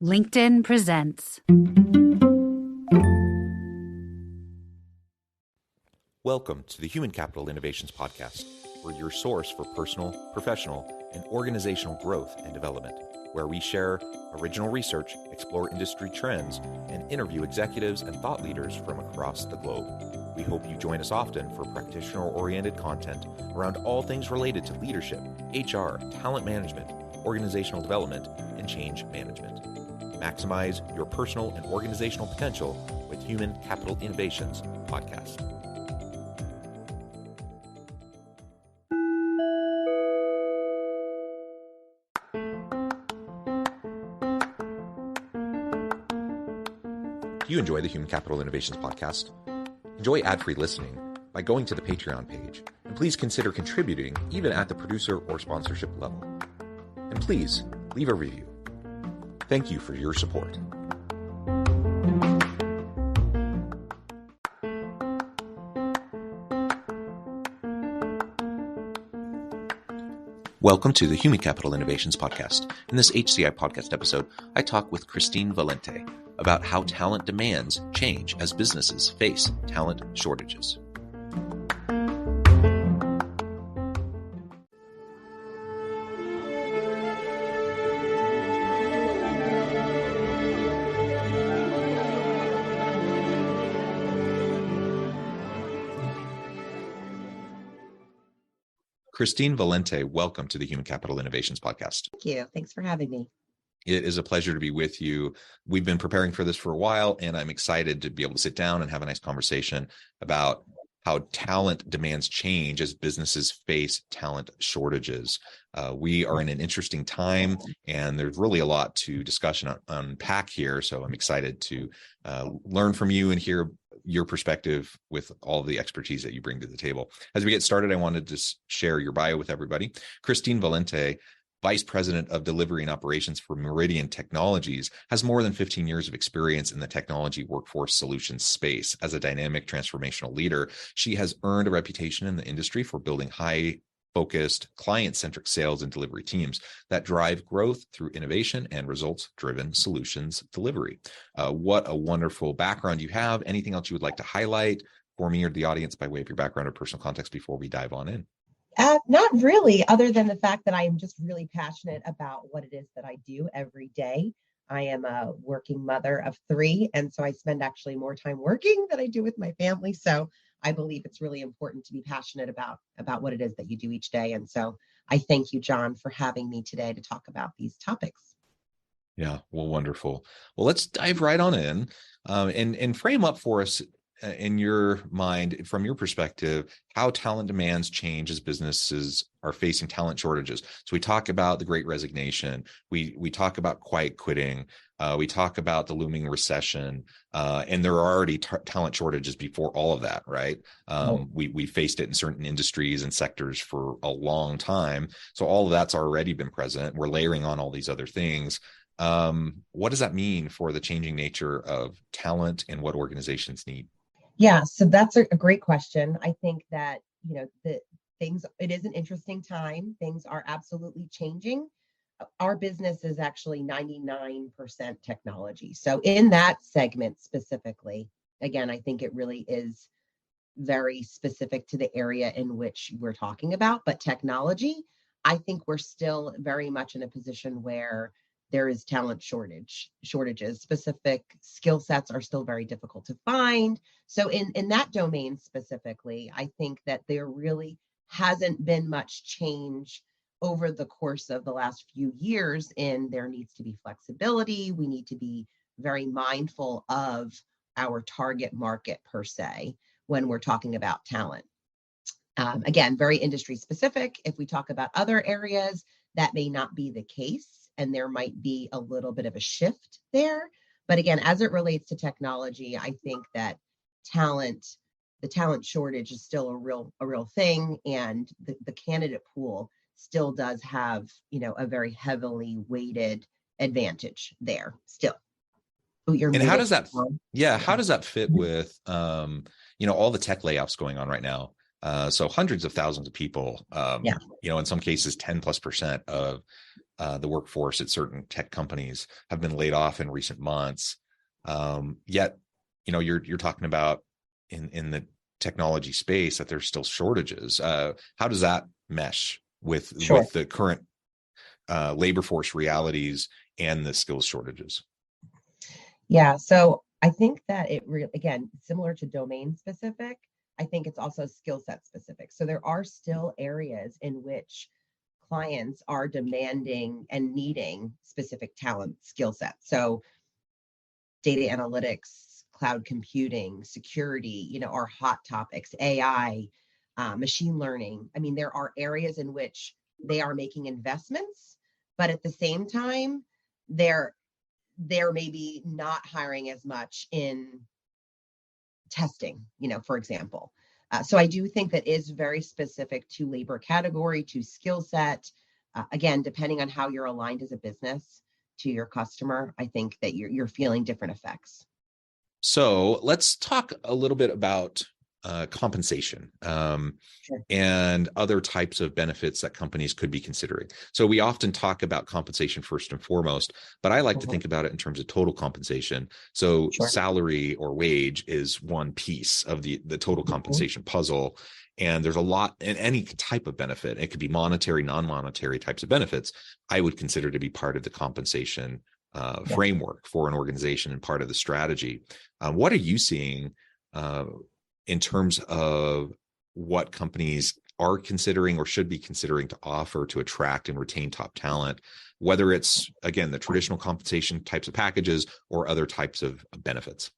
LinkedIn presents. Welcome to the Human Capital Innovations Podcast. We're your source for personal, professional, and organizational growth and development, where we share original research, explore industry trends, and interview executives and thought leaders from across the globe. We hope you join us often for practitioner-oriented content around all things related to leadership, HR, talent management, organizational development, and change management. Maximize your personal and organizational potential with Human Capital Innovations Podcast. Do you enjoy the Human Capital Innovations Podcast? Enjoy ad-free listening by going to the Patreon page, and please consider contributing even at the producer or sponsorship level. And please leave a review. Thank you for your support. Welcome to the Human Capital Innovations Podcast. In this HCI Podcast episode, I talk with Christine Valente about how talent demands change as businesses face talent shortages. Christine Valente, welcome to the Human Capital Innovations Podcast. Thank you. Thanks for having me. It is a pleasure to be with you. We've been preparing for this for a while, and I'm excited to be able to sit down and have a nice conversation about how talent demands change as businesses face talent shortages. We are in an interesting time, and there's really a lot to discuss and unpack here. So I'm excited to learn from you and hear your perspective with all of the expertise that you bring to the table. As we get started, I wanted to share your bio with everybody. Christine Valente, Vice President of Delivery and Operations for Meridian Technologies, has more than 15 years of experience in the technology workforce solutions space. As a dynamic transformational leader, she has earned a reputation in the industry for building high-focused, client-centric sales and delivery teams that drive growth through innovation and results-driven solutions delivery. What a wonderful background you have. Anything else you would like to highlight for me or the audience by way of your background or personal context before we dive on in? Not really, other than the fact that I am just really passionate about what it is that I do every day. I am a working mother of 3, and so I spend actually more time working than I do with my family. So I believe it's really important to be passionate about what it is that you do each day. And so I thank you, John, for having me today to talk about these topics. Yeah, well, wonderful. Well, let's dive right on in and frame up for us in your mind, from your perspective, how talent demands change as businesses are facing talent shortages. So we talk about the Great Resignation. We talk about quiet quitting. We talk about the looming recession, and there are already talent shortages before all of that, right? We faced it in certain industries and sectors for a long time. So all of that's already been present. We're layering on all these other things. What does that mean for the changing nature of talent and what organizations need? Yeah, so that's a great question. I think that, it is an interesting time. Things are absolutely changing. Our business is actually 99% technology. So in that segment specifically, again, I think it really is very specific to the area in which we're talking about. But technology, I think we're still very much in a position where there is talent shortages. Specific skill sets are still very difficult to find. So in that domain specifically, I think that there really hasn't been much change over the course of the last few years in there needs to be flexibility. We need to be very mindful of our target market per se when we're talking about talent. Again, very industry specific. If we talk about other areas, that may not be the case, and there might be a little bit of a shift there. But again, as it relates to technology, I think that the talent shortage is still a real thing, and the candidate pool still does have, a very heavily weighted advantage there still. And how does that fit with, all the tech layoffs going on right now? So hundreds of thousands of people, in some cases 10+% of the workforce at certain tech companies have been laid off in recent months. Yet, you're talking about in the technology space that there's still shortages. How does that mesh with the current labor force realities and the skills shortages? Yeah, so I think that again, similar to domain specific, I think it's also skill set specific. So there are still areas in which clients are demanding and needing specific talent skill sets. So data analytics, cloud computing, security, are hot topics, AI, machine learning. I mean, there are areas in which they are making investments, but at the same time, they're maybe not hiring as much in testing, for example. So I do think that is very specific to labor category, to skill set. Again, depending on how you're aligned as a business to your customer, I think that you're feeling different effects. So let's talk a little bit about compensation and other types of benefits that companies could be considering. So we often talk about compensation first and foremost, but I like to think about it in terms of total compensation. So salary or wage is one piece of the total compensation puzzle. And there's a lot in any type of benefit. It could be monetary, non-monetary types of benefits I would consider to be part of the compensation framework for an organization and part of the strategy. What are you seeing in terms of what companies are considering or should be considering to offer to attract and retain top talent, whether it's, again, the traditional compensation types of packages or other types of benefits?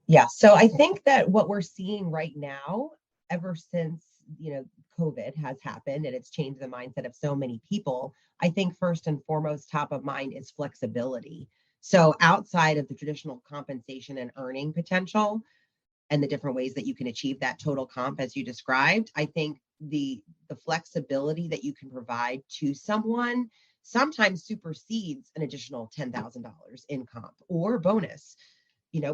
Yeah, so I think that what we're seeing right now, ever since, COVID has happened and it's changed the mindset of so many people, I think first and foremost, top of mind is flexibility. So outside of the traditional compensation and earning potential and the different ways that you can achieve that total comp as you described, I think the flexibility that you can provide to someone sometimes supersedes an additional $10,000 in comp or bonus.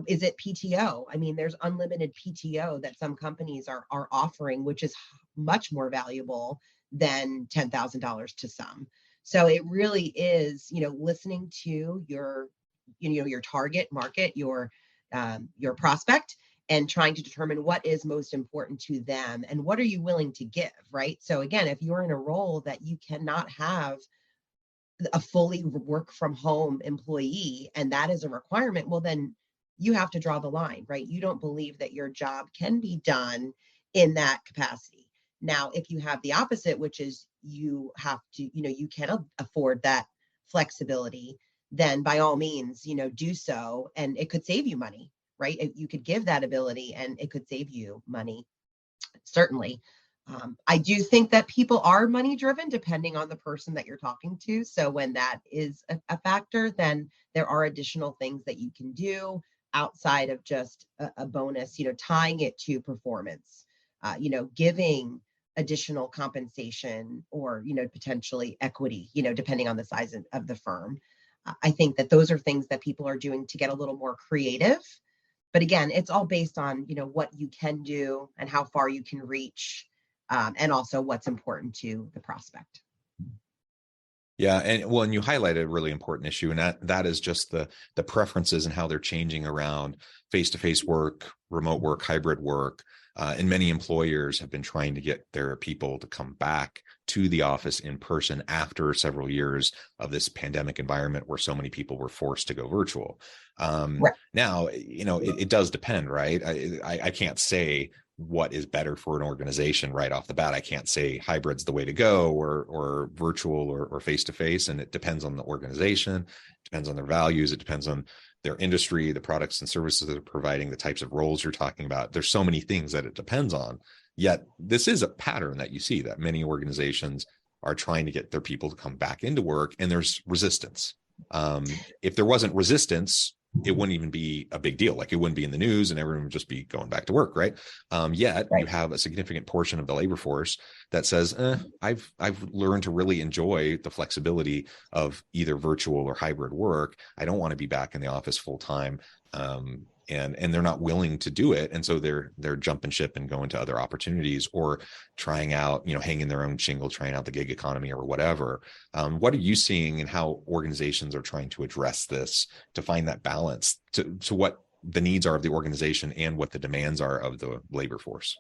Is it PTO? I mean, there's unlimited PTO that some companies are offering, which is much more valuable than $10,000 to some. So it really is, listening to your target market, your prospect, and trying to determine what is most important to them and what are you willing to give, right? So again, if you're in a role that you cannot have a fully work from home employee and that is a requirement, well, then you have to draw the line, right? You don't believe that your job can be done in that capacity. Now, if you have the opposite, which is you have to, you can afford that flexibility, then by all means, do so. And it could save you money, right? You could give that ability and it could save you money, certainly. I do think that people are money driven depending on the person that you're talking to. So when that is a factor, then there are additional things that you can do outside of just a bonus, tying it to performance, giving additional compensation or, potentially equity, depending on the size of the firm. I think that those are things that people are doing to get a little more creative. But again, it's all based on, what you can do and how far you can reach, and also what's important to the prospect. Yeah. And you highlighted a really important issue, and that is just the preferences and how they're changing around face-to-face work, remote work, hybrid work. And many employers have been trying to get their people to come back to the office in person after several years of this pandemic environment where so many people were forced to go virtual. Right. Now, it does depend, right? I can't say what is better for an organization right off the bat. I can't say hybrid's the way to go or virtual or face-to-face. And it depends on the organization, it depends on their values, it depends on their industry, the products and services that are providing, the types of roles you're talking about. There's so many things that it depends on. Yet this is a pattern that you see, that many organizations are trying to get their people to come back into work, and there's resistance. If there wasn't resistance, it wouldn't even be a big deal. Like it wouldn't be in the news and everyone would just be going back to work, right? Yet you have a significant portion of the labor force that says, I've learned to really enjoy the flexibility of either virtual or hybrid work. I don't want to be back in the office full time. And they're not willing to do it. And so they're jumping ship and going to other opportunities or trying out, hanging their own shingle, trying out the gig economy or whatever. What are you seeing and how organizations are trying to address this to find that balance to what the needs are of the organization and what the demands are of the labor force?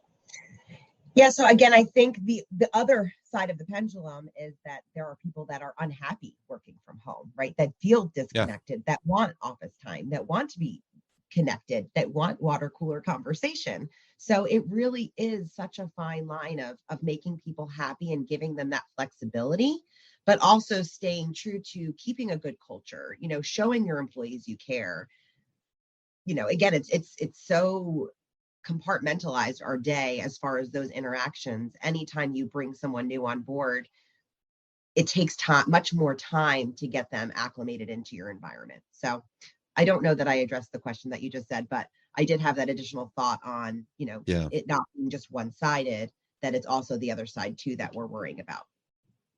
Yeah. So again, I think the other side of the pendulum is that there are people that are unhappy working from home, right? That feel disconnected, that want office time, that want to be connected, that want water cooler conversation. So it really is such a fine line of making people happy and giving them that flexibility, but also staying true to keeping a good culture, showing your employees you care. Again, it's so compartmentalized our day as far as those interactions. Anytime you bring someone new on board, it takes time, much more time to get them acclimated into your environment. So I don't know that I addressed the question that you just said, but I did have that additional thought on, it not being just one-sided, that it's also the other side too that we're worrying about.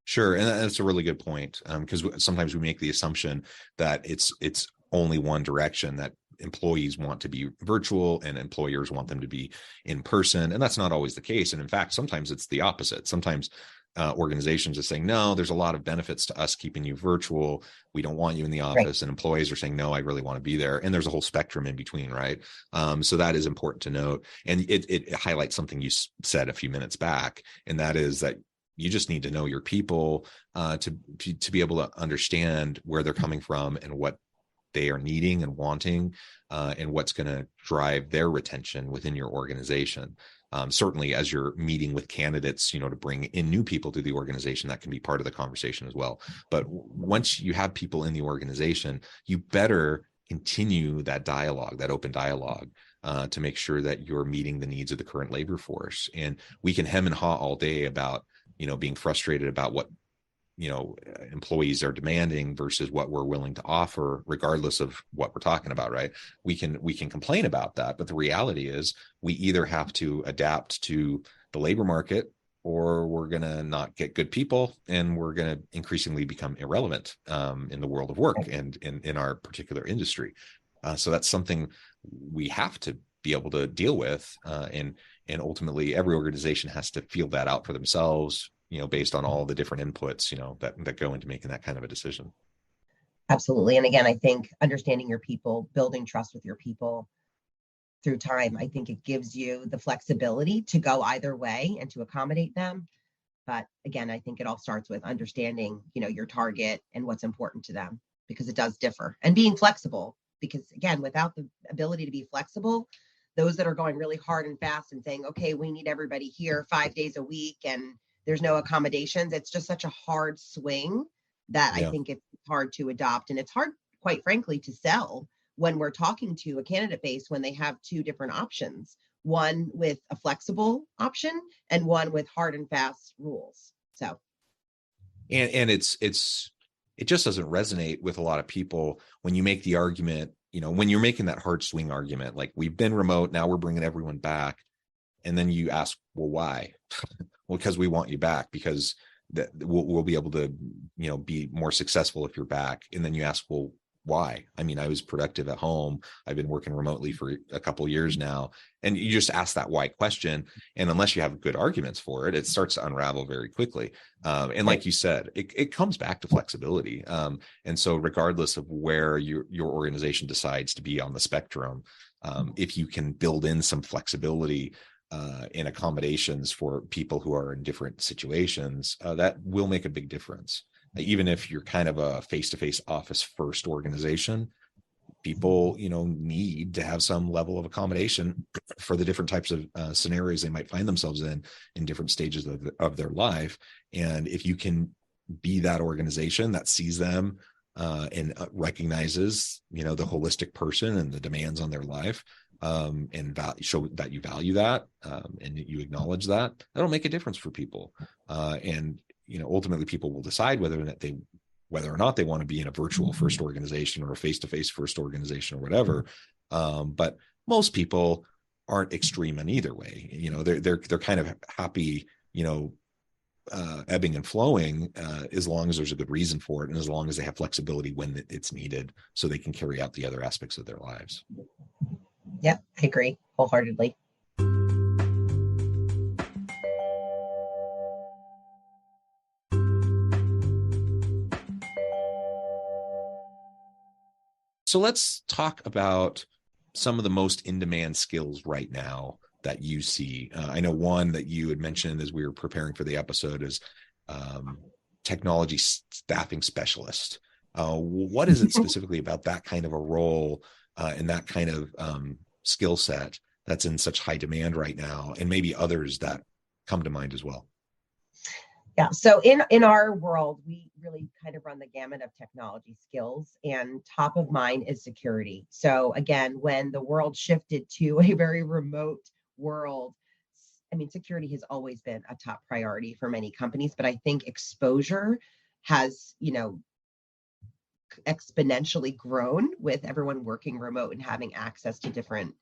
Sure. And that's a really good point. Because sometimes we make the assumption that it's only one direction, that employees want to be virtual and employers want them to be in person. And that's not always the case. And in fact, sometimes it's the opposite. Sometimes organizations are saying, no, there's a lot of benefits to us keeping you virtual. We don't want you in the office. Right. And employees are saying, no, I really want to be there. And there's a whole spectrum in between, right? So that is important to note. And it highlights something you said a few minutes back. And that is that you just need to know your people to be able to understand where they're coming from and what they are needing and wanting, and what's going to drive their retention within your organization. Certainly as you're meeting with candidates, to bring in new people to the organization, that can be part of the conversation as well. But once you have people in the organization, you better continue that dialogue, that open dialogue, to make sure that you're meeting the needs of the current labor force. And we can hem and haw all day about, being frustrated about what employees are demanding versus what we're willing to offer, regardless of what we're talking about, right? We can complain about that, but the reality is we either have to adapt to the labor market, or we're going to not get good people, and we're going to increasingly become irrelevant in the world of work and in our particular industry. So that's something we have to be able to deal with, and ultimately every organization has to feel that out for themselves, based on all the different inputs, that go into making that kind of a decision. Absolutely. And again, I think understanding your people, building trust with your people through time, I think it gives you the flexibility to go either way and to accommodate them. But again, I think it all starts with understanding, your target and what's important to them, because it does differ, and being flexible, because again, without the ability to be flexible, those that are going really hard and fast and saying, okay, we need everybody here 5 days a week and there's no accommodations, it's just such a hard swing that I think it's hard to adopt. And it's hard, quite frankly, to sell when we're talking to a candidate base when they have two different options, one with a flexible option and one with hard and fast rules. So, and it just doesn't resonate with a lot of people when you make the argument, when you're making that hard swing argument, like we've been remote, now we're bringing everyone back. And then you ask, well, why? Well, because we want you back, because we'll be able to, be more successful if you're back. And then you ask, well, why? I mean, I was productive at home. I've been working remotely for a couple of years now. And you just ask that why question. And unless you have good arguments for it, it starts to unravel very quickly. And like you said, it comes back to flexibility. And so regardless of where your organization decides to be on the spectrum, if you can build in some flexibility in accommodations for people who are in different situations, that will make a big difference. Even if you're kind of a face-to-face office first organization, people, need to have some level of accommodation for the different types of scenarios they might find themselves in different stages of their life. And if you can be that organization that sees them and recognizes, the holistic person and the demands on their life, and show that you value that, and you acknowledge that'll make a difference for people. And ultimately people will decide whether or not they whether or not they want to be in a virtual first organization or a face-to-face first organization or whatever. But most people aren't extreme in either way. They're kind of happy, ebbing and flowing, as long as there's a good reason for it, and as long as they have flexibility when it's needed, so they can carry out the other aspects of their lives. Yep, I agree wholeheartedly. So let's talk about some of the most in-demand skills right now that you see. I know one that you had mentioned as we were preparing for the episode is technology staffing specialist. What is it specifically about that kind of a role and that kind of skill set that's in such high demand right now, and maybe others that come to mind as well? Yeah. So in our world, we really kind of run the gamut of technology skills, and top of mind is security. So again, when the world shifted to a very remote world, I mean, security has always been a top priority for many companies, but I think exposure has, exponentially grown with everyone working remote and having access to different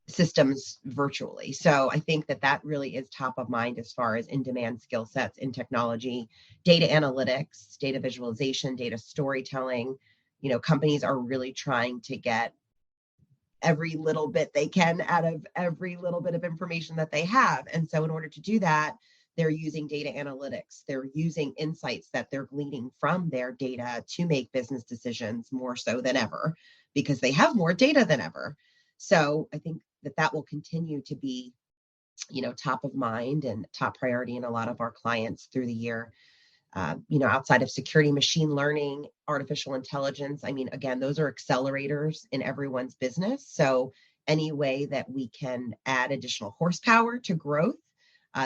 systems virtually. So I think that really is top of mind as far as in-demand skill sets in technology, data analytics, data visualization, data storytelling. Companies are really trying to get every little bit they can out of every little bit of information that they have. And so in order to do that, they're using data analytics. They're using insights that they're gleaning from their data to make business decisions more so than ever, because they have more data than ever. So I think that will continue to be, top of mind and top priority in a lot of our clients through the year. Outside of security, machine learning, artificial intelligence, I mean, again, those are accelerators in everyone's business. So any way that we can add additional horsepower to growth,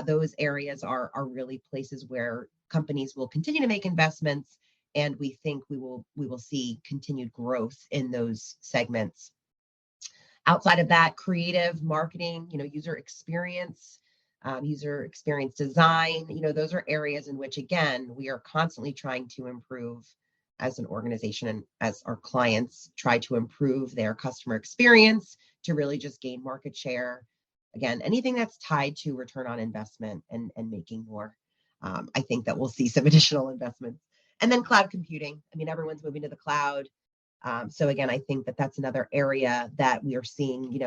those areas are really places where companies will continue to make investments, and we think we will see continued growth in those segments. Outside of that, creative marketing, user experience design, those are areas in which, again, we are constantly trying to improve as an organization, and as our clients try to improve their customer experience to really just gain market share. Again, anything that's tied to return on investment and making more. I think that we'll see some additional investments. And then cloud computing. I mean, everyone's moving to the cloud. So again, I think that's another area that we are seeing,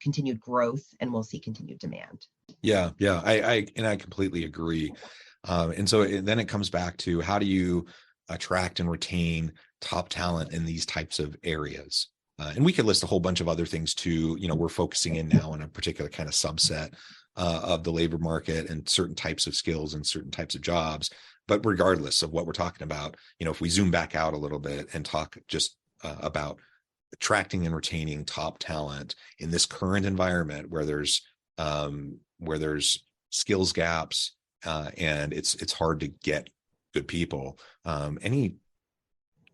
continued growth, and we'll see continued demand. Yeah. I completely agree. And so then it comes back to, how do you attract and retain top talent in these types of areas? And we could list a whole bunch of other things too. We're focusing in now on a particular kind of subset of the labor market and certain types of skills and certain types of jobs. But regardless of what we're talking about, if we zoom back out a little bit and talk just about attracting and retaining top talent in this current environment where there's skills gaps and it's hard to get good people, any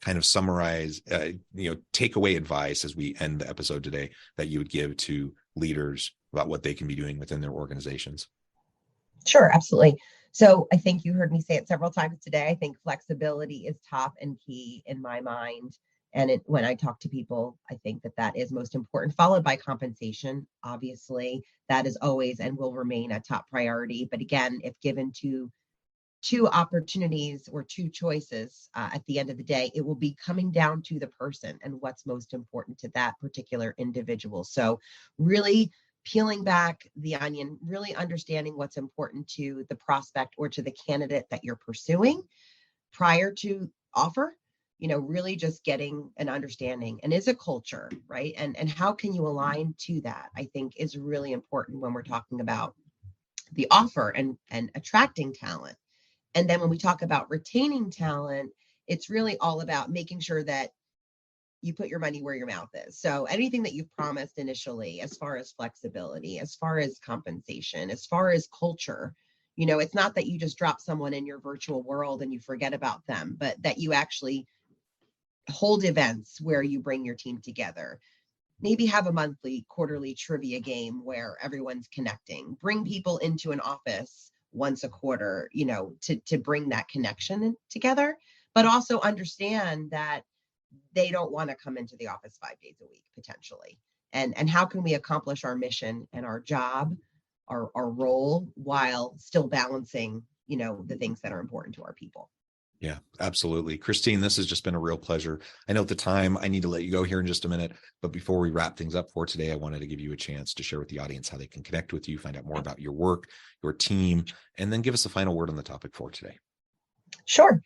kind of summarize, takeaway advice as we end the episode today that you would give to leaders about what they can be doing within their organizations? Sure, absolutely. So I think you heard me say it several times today. I think flexibility is top and key in my mind. And when I talk to people, I think that is most important, followed by compensation. Obviously, that is always and will remain a top priority. But again, if given two opportunities or two choices, at the end of the day, it will be coming down to the person and what's most important to that particular individual. So really peeling back the onion, really understanding what's important to the prospect or to the candidate that you're pursuing prior to offer, really just getting an understanding, and is a culture, right? And how can you align to that, I think is really important when we're talking about the offer and attracting talent. And then when we talk about retaining talent, it's really all about making sure that you put your money where your mouth is. So anything that you've promised initially, as far as flexibility, as far as compensation, as far as culture, it's not that you just drop someone in your virtual world and you forget about them, but that you actually hold events where you bring your team together. Maybe have a monthly, quarterly trivia game where everyone's connecting. Bring people into an office once a quarter, to bring that connection together, but also understand that they don't want to come into the office 5 days a week potentially. And how can we accomplish our mission and our job, our role, while still balancing, the things that are important to our people. Yeah, absolutely. Christine, this has just been a real pleasure. I know at the time I need to let you go here in just a minute, but before we wrap things up for today, I wanted to give you a chance to share with the audience how they can connect with you, find out more about your work, your team, and then give us a final word on the topic for today. Sure.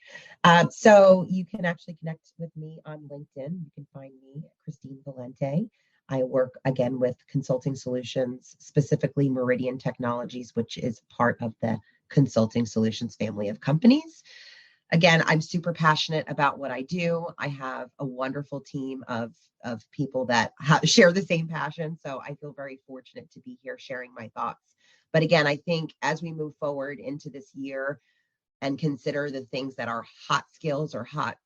So you can actually connect with me on LinkedIn. You can find me, Christine Valente. I work again with consulting solutions, specifically Meridian Technologies, which is part of the consulting solutions family of companies. Again, I'm super passionate about what I do. I have a wonderful team of people that share the same passion. So I feel very fortunate to be here sharing my thoughts. But again, I think as we move forward into this year and consider the things that are hot skills or hot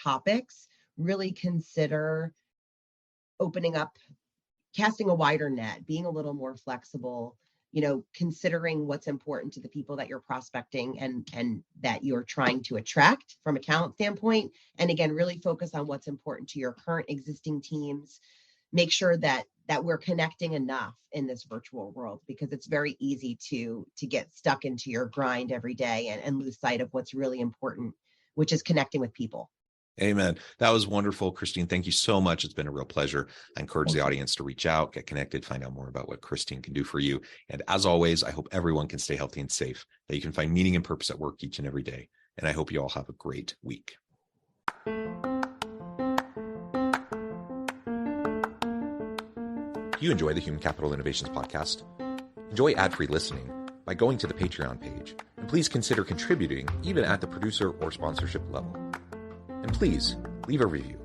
topics, really consider opening up, casting a wider net, being a little more flexible, considering what's important to the people that you're prospecting and that you're trying to attract from a talent standpoint. And again, really focus on what's important to your current existing teams. Make sure that we're connecting enough in this virtual world, because it's very easy to get stuck into your grind every day and lose sight of what's really important, which is connecting with people. Amen. That was wonderful, Christine. Thank you so much. It's been a real pleasure. I encourage the audience to reach out, get connected, find out more about what Christine can do for you. And as always, I hope everyone can stay healthy and safe, that you can find meaning and purpose at work each and every day. And I hope you all have a great week. You enjoy the Human Capital Innovations podcast? Enjoy ad-free listening by going to the Patreon page. And please consider contributing even at the producer or sponsorship level. And please leave a review.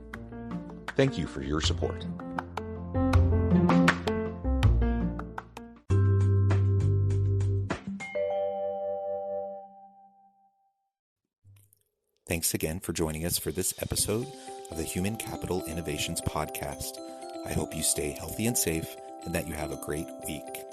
Thank you for your support. Thanks again for joining us for this episode of the Human Capital Innovations podcast. I hope you stay healthy and safe and that you have a great week.